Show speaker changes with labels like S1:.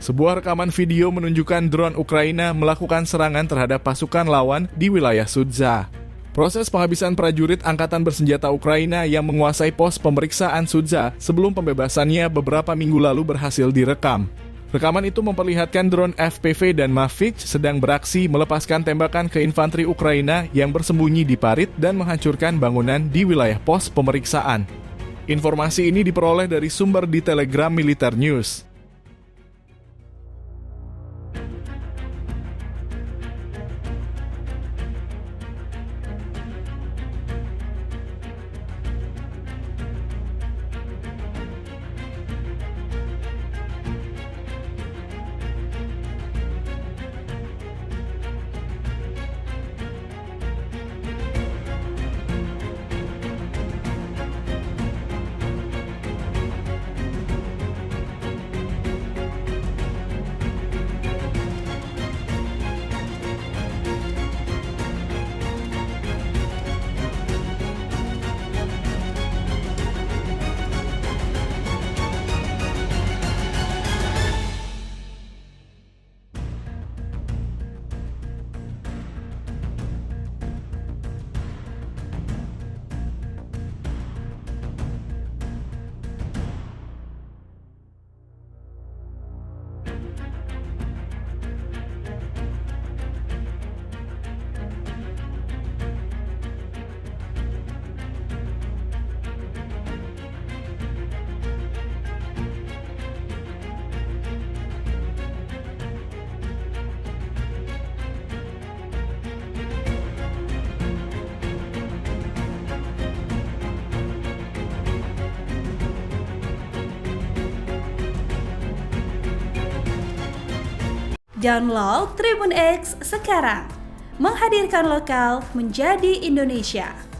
S1: Sebuah rekaman video menunjukkan drone Ukraina melakukan serangan terhadap pasukan lawan di wilayah Sudza. Proses penghabisan prajurit Angkatan Bersenjata Ukraina yang menguasai pos pemeriksaan Sudza sebelum pembebasannya beberapa minggu lalu berhasil direkam. Rekaman itu memperlihatkan drone FPV dan Mavic sedang beraksi melepaskan tembakan ke infanteri Ukraina yang bersembunyi di parit dan menghancurkan bangunan di wilayah pos pemeriksaan. Informasi ini diperoleh dari sumber di Telegram Militer News.
S2: Download Tribun X sekarang, menghadirkan lokal menjadi Indonesia.